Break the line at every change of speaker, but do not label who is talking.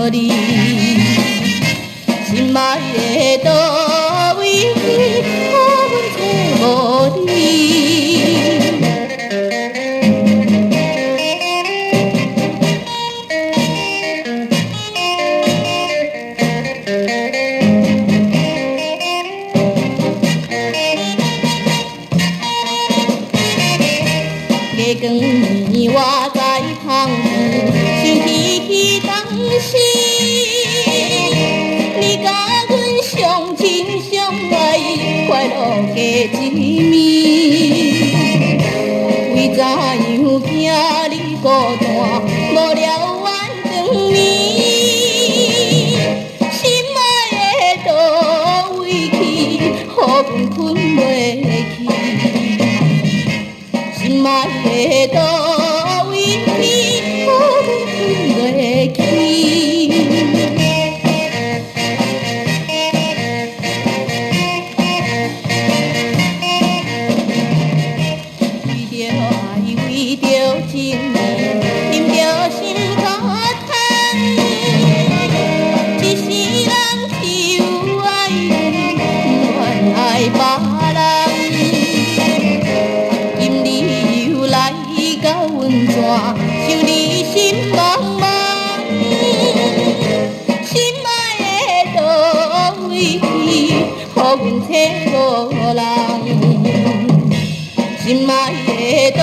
无你，心爱的倒位，可阮找无你。月光暝我在窗边，想起当时，你甲阮相亲相爱，快乐过一暝。为怎样惊你孤单，无聊怨长眠？心爱的倒位去，予阮困袂去。心爱的倒位去，予阮困袂去。为着爱，为着情，忍着心肝痛。一世人只有爱你，不愿爱别人。到阮怎想你心茫茫，心爱的倒位去，予阮找无人。心爱的倒